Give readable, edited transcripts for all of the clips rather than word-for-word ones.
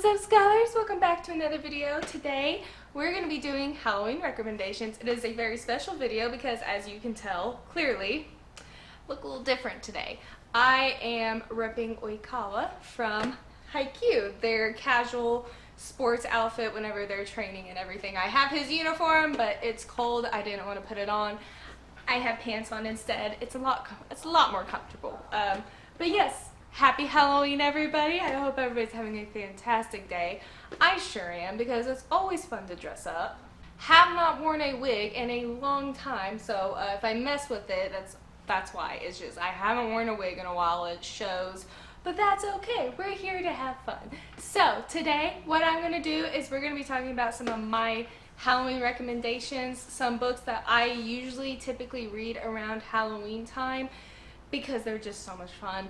up, scholars? Welcome back to another video. Today we're going to be doing Halloween recommendations. It is a very special video because, as you can tell clearly, look a little different today. I am repping Oikawa from Haikyuu, their casual sports outfit whenever they're training and everything. I have his uniform, but it's cold. I didn't want to put it on. I have pants on instead. It's a lot more comfortable. But yes. Happy Halloween, everybody. I hope everybody's having a fantastic day. I sure am, because it's always fun to dress up. Have not worn a wig in a long time, so if I mess with it, that's why. It's just I haven't worn a wig in a while. It shows, but that's okay. We're here to have fun. So today, what I'm going to do is we're going to be talking about some of my Halloween recommendations, some books that I typically read around Halloween time because they're just so much fun.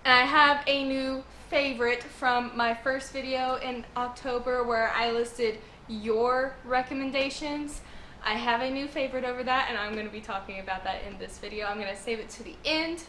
And I have a new favorite from my first video in October where I listed your recommendations. I have a new favorite over that, and I'm going to be talking about that in this video. I'm going to save it to the end,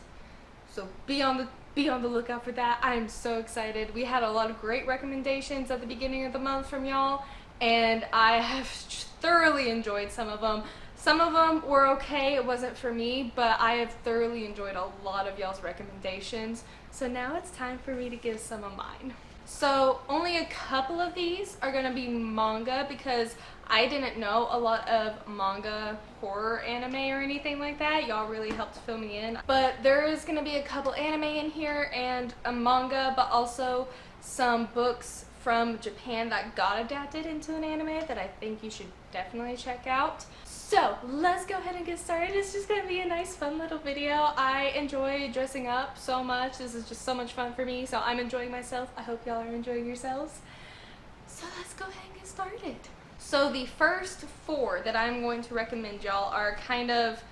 so be on the lookout for that. I'm so excited. We had a lot of great recommendations at the beginning of the month from y'all, and I have thoroughly enjoyed some of them. Some of them were okay, it wasn't for me, but I have thoroughly enjoyed a lot of y'all's recommendations. So now it's time for me to give some of mine. So only a couple of these are going to be manga because I didn't know a lot of manga horror anime or anything like that. Y'all really helped fill me in. But there is going to be a couple anime in here and a manga, but also some books from Japan that got adapted into an anime that I think you should definitely check out. So let's go ahead and get started. It's just going to be a nice fun little video. I enjoy dressing up so much. This is just so much fun for me, so I'm enjoying myself. I hope y'all are enjoying yourselves. So let's go ahead and get started. So the first four that I'm going to recommend y'all are kind of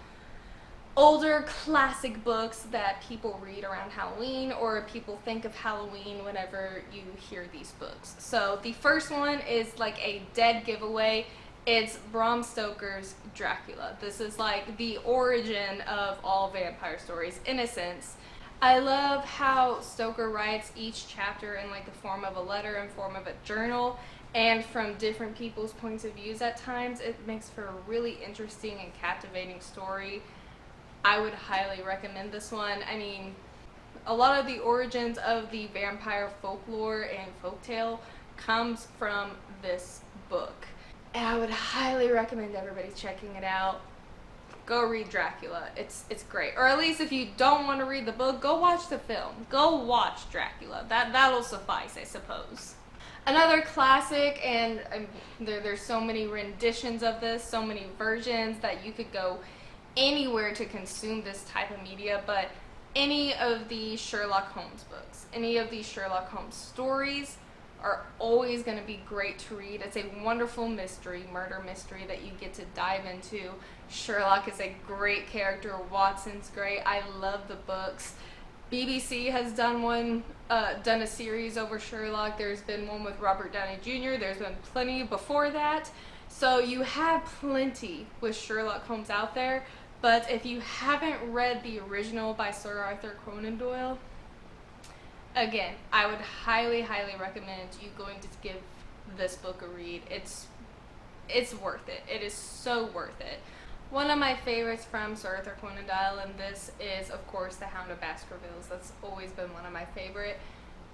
older classic books that people read around Halloween, or people think of Halloween whenever you hear these books. So the first one is like a dead giveaway. It's Bram Stoker's Dracula. This is like the origin of all vampire stories, in a sense. I love how Stoker writes each chapter in like the form of a letter, in form of a journal, and from different people's points of views at times. It makes for a really interesting and captivating story. I would highly recommend this one. I mean, a lot of the origins of the vampire folklore and folktale comes from this book. And I would highly recommend everybody checking it out. Go read Dracula. It's great. Or at least if you don't want to read the book, go watch the film. Go watch Dracula. That'll suffice, I suppose. Another classic, and there's so many renditions of this, so many versions that you could go anywhere to consume this type of media, but any of the Sherlock Holmes books, any of these Sherlock Holmes stories are always going to be great to read. It's a wonderful murder mystery that you get to dive into. Sherlock is a great character. Watson's great. I love the books. BBC has done a series over Sherlock. There's been one with Robert Downey Jr. There's been plenty before that. So you have plenty with Sherlock Holmes out there. But if you haven't read the original by Sir Arthur Conan Doyle, again, I would highly, highly recommend you going to give this book a read. It's worth it. It is so worth it. One of my favorites from Sir Arthur Conan Doyle, and this is, of course, The Hound of Baskervilles. That's always been one of my favorite.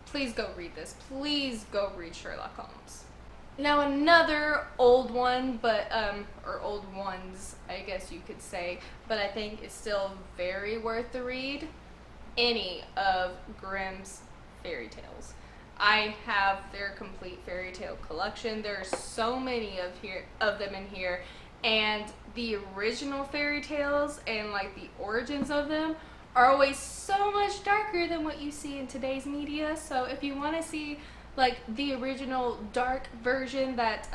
Please go read this. Please go read Sherlock Holmes. Now another old one, but or old ones, I guess you could say, but I think it's still very worth the read. Any of Grimm's fairy tales. I have their complete fairy tale collection. There are so many of them in here, and the original fairy tales and like the origins of them are always so much darker than what you see in today's media. So if you want to see like the original dark version that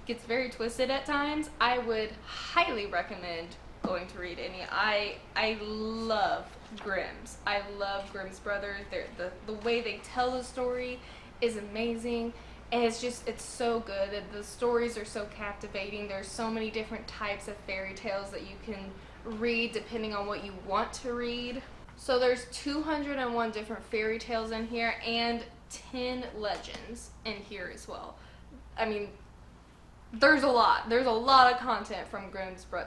gets very twisted at times, I would highly recommend going to read any. I love Grimm's. I love Grimm's brothers. The way they tell the story is amazing, and it's so good. The stories are so captivating. There's so many different types of fairy tales that you can read depending on what you want to read. So there's 201 different fairy tales in here, and 10 legends in here as well. I mean, there's a lot. There's a lot of content from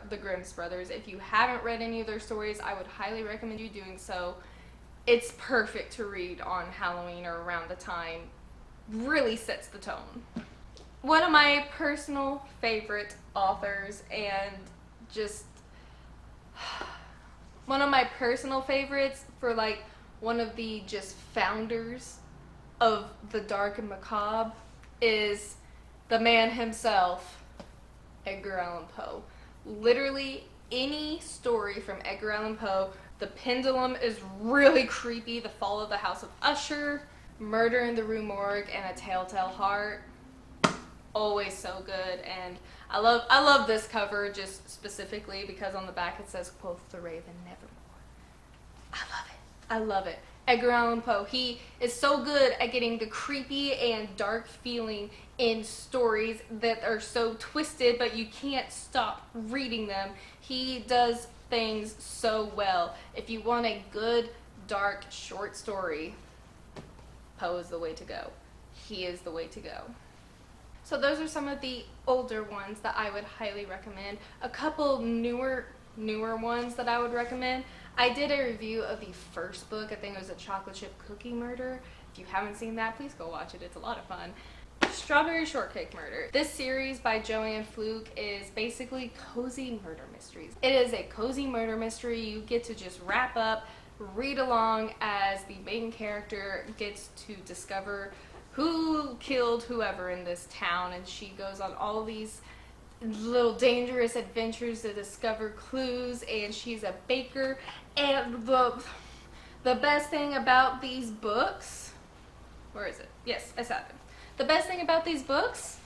the Grimm's brothers. If you haven't read any of their stories, I would highly recommend you doing so. It's perfect to read on Halloween or around the time. Really sets the tone. One of my personal favorite authors, and just one of my personal favorites for like one of the just founders of the dark and macabre, is the man himself, Edgar Allan Poe. Literally any story from Edgar Allan Poe. The Pendulum is really creepy. The Fall of the House of Usher, Murder in the Rue Morgue, and A Telltale Heart. Always so good. And I love this cover just specifically because on the back it says, "Quoth the Raven, nevermore." I love it. I love it. Edgar Allan Poe, he is so good at getting the creepy and dark feeling in stories that are so twisted, but you can't stop reading them. He does things so well. If you want a good, dark, short story, Poe is the way to go. He is the way to go. So those are some of the older ones that I would highly recommend. A couple newer ones that I would recommend. I did a review of the first book. I think it was A Chocolate Chip Cookie Murder. If you haven't seen that, please go watch it. It's a lot of fun. Strawberry Shortcake Murder. This series by Joanne Fluke is basically cozy murder mysteries. It is a cozy murder mystery. You get to just wrap up, read along as the main character gets to discover who killed whoever in this town, and she goes on all these little dangerous adventures to discover clues, and she's a baker. And the best thing about these books, where is it? Yes, I said it. The best thing about these books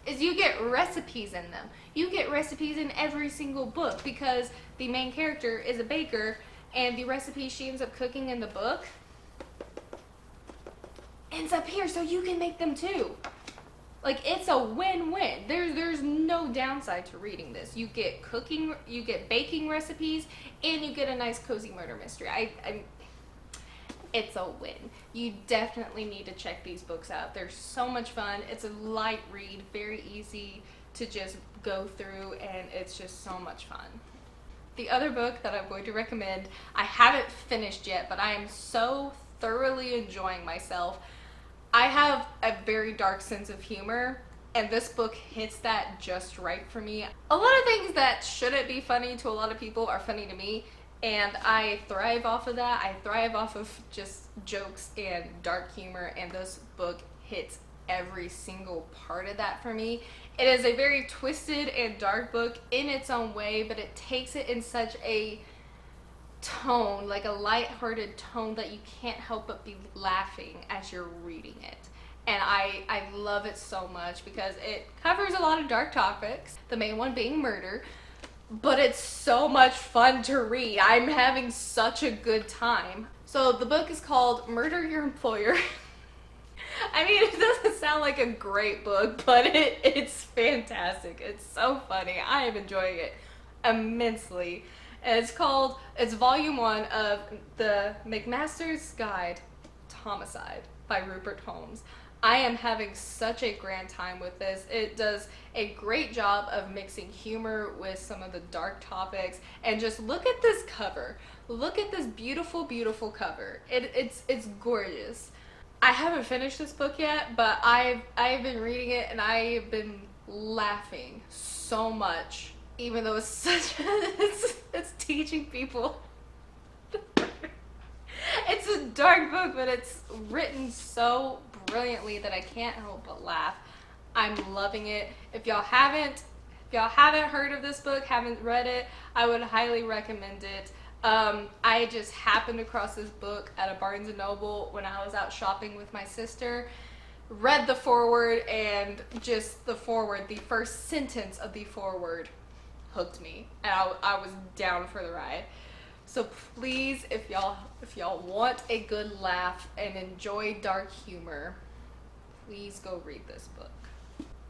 is you get recipes in them. You get recipes in every single book because the main character is a baker, and the recipe she ends up cooking in the book ends up here, so you can make them too. Like, it's a win-win. There's no downside to reading this. You get baking recipes, and you get a nice cozy murder mystery. It's a win. You definitely need to check these books out. They're so much fun. It's a light read, very easy to just go through, and it's just so much fun. The other book that I'm going to recommend, I haven't finished yet, but I am so thoroughly enjoying myself. I have a very dark sense of humor, and this book hits that just right for me. A lot of things that shouldn't be funny to a lot of people are funny to me, and I thrive off of that. I thrive off of just jokes and dark humor, and this book hits every single part of that for me. It is a very twisted and dark book in its own way, but it takes it in such a tone, like a light-hearted tone, that you can't help but be laughing as you're reading it. And I love it so much because it covers a lot of dark topics, the main one being murder, but it's so much fun to read. I'm having such a good time. So the book is called Murder Your Employer. I mean, it doesn't sound like a great book, but it's fantastic. It's so funny. I am enjoying it immensely. And it's volume 1 of the McMaster's Guide to Homicide by Rupert Holmes. I am having such a grand time with this. It does a great job of mixing humor with some of the dark topics. And just look at this cover. Look at this beautiful, beautiful cover. It's gorgeous. I haven't finished this book yet, but I've been reading it, and I've been laughing so much. Even though it's such it's teaching people. It's a dark book, but it's written so brilliantly that I can't help but laugh. I'm loving it. If y'all haven't heard of this book, haven't read it, I would highly recommend it. I just happened across this book at a Barnes & Noble when I was out shopping with my sister. Read the foreword, and just the foreword, the first sentence of the foreword hooked me, and I was down for the ride. So please, if y'all want a good laugh and enjoy dark humor, please go read this book.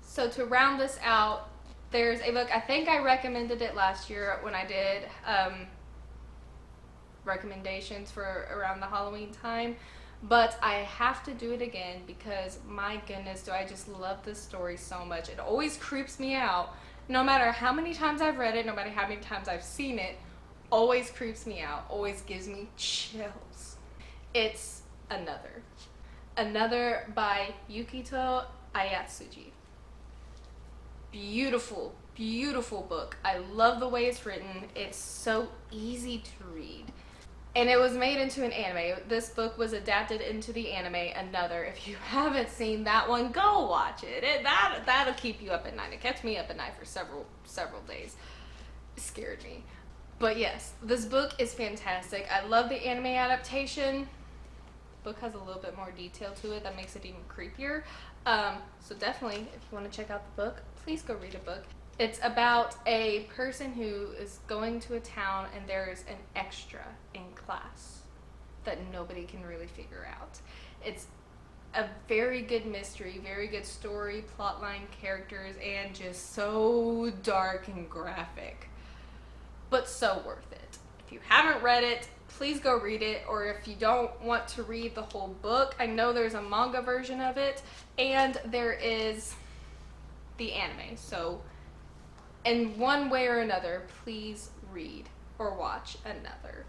So to round this out, there's a book, I think I recommended it last year when I did recommendations for around the Halloween time, but I have to do it again because my goodness, do I just love this story so much. It always creeps me out. No matter how many times I've read it, no matter how many times I've seen it, always creeps me out, always gives me chills. It's Another. Another by Yukito Ayatsuji. Beautiful, beautiful book. I love the way it's written. It's so easy to read. And it was made into an anime. This book was adapted into the anime, Another. If you haven't seen that one, go watch it. That'll keep you up at night. It kept me up at night for several days. It scared me. But yes, this book is fantastic. I love the anime adaptation. The book has a little bit more detail to it that makes it even creepier. So definitely, if you want to check out the book, please go read a book. It's about a person who is going to a town and there's an extra in class that nobody can really figure out. It's a very good mystery, very good story, plotline, characters, and just so dark and graphic. But so worth it. If you haven't read it, please go read it, or if you don't want to read the whole book, I know there's a manga version of it, and there is the anime. So in one way or another, please read or watch Another.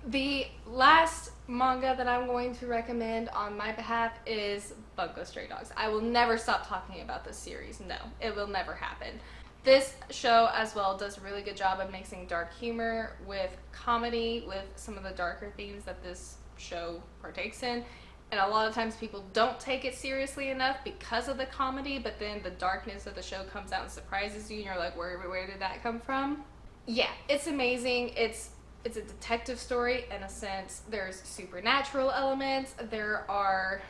The last manga that I'm going to recommend on my behalf is Bunko Stray Dogs. I will never stop talking about this series. No, it will never happen. This show as well does a really good job of mixing dark humor with comedy, with some of the darker themes that this show partakes in. And a lot of times people don't take it seriously enough because of the comedy, but then the darkness of the show comes out and surprises you and you're like, where did that come from? Yeah, it's amazing. It's a detective story in a sense. There's supernatural elements. There are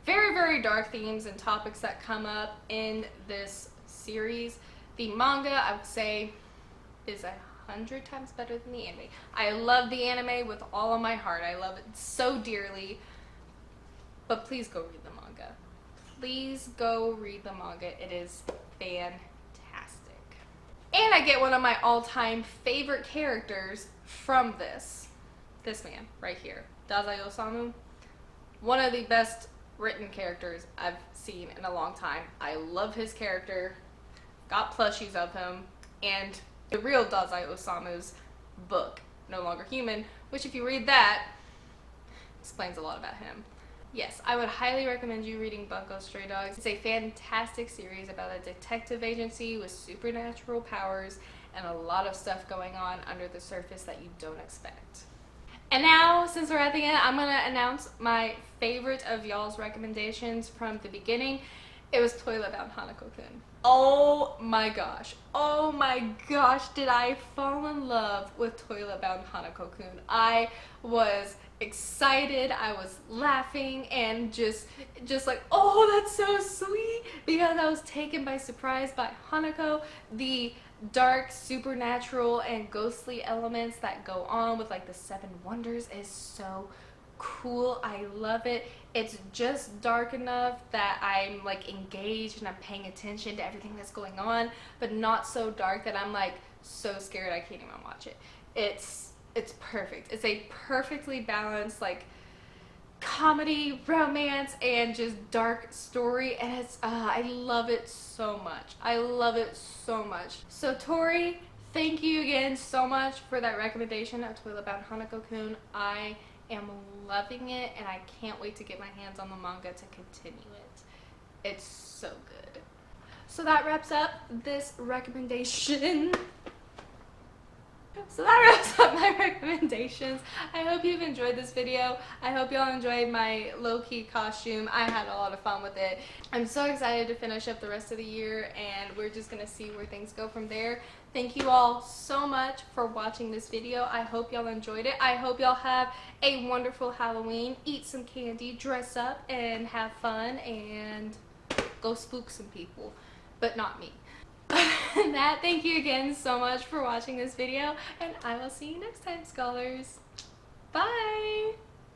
very, very dark themes and topics that come up in this series. The manga, I would say, is 100 times better than the anime. I love the anime with all of my heart. I love it so dearly. But please go read the manga. Please go read the manga. It is fantastic. And I get one of my all-time favorite characters from this man right here, Dazai Osamu. One of the best written characters I've seen in a long time. I love his character. Got plushies of him, and the real Dazai Osamu's book, No Longer Human, which if you read that, explains a lot about him. Yes, I would highly recommend you reading Bunko Stray Dogs. It's a fantastic series about a detective agency with supernatural powers and a lot of stuff going on under the surface that you don't expect. And now, since we're at the end, I'm going to announce my favorite of y'all's recommendations from the beginning. It was Toilet Bound Hanako-kun. Oh my gosh, did I fall in love with Toilet Bound Hanako-kun. I was excited, I was laughing, and just like, oh, that's so sweet, because I was taken by surprise by Hanako. The dark supernatural and ghostly elements that go on with like the 7 wonders is so cool. I love it. It's just dark enough that I'm like engaged and I'm paying attention to everything that's going on, but not so dark that I'm like so scared I can't even watch it. It's perfect. It's a perfectly balanced like comedy, romance, and just dark story, and it's I love it so much. I love it so much. So Tori, thank you again so much for that recommendation of Toilet Bound Hanako-kun. I am loving it, and I can't wait to get my hands on the manga to continue it. It's so good. So that wraps up this recommendation. So that wraps up my recommendations. I hope you've enjoyed this video. I hope y'all enjoyed my low-key costume. I had a lot of fun with it. I'm so excited to finish up the rest of the year, and we're just gonna see where things go from there. Thank you all so much for watching this video. I hope y'all enjoyed it. I hope y'all have a wonderful Halloween. Eat some candy, dress up, and have fun, and go spook some people, but not me. That, thank you again so much for watching this video, and I will see you next time, scholars. Bye!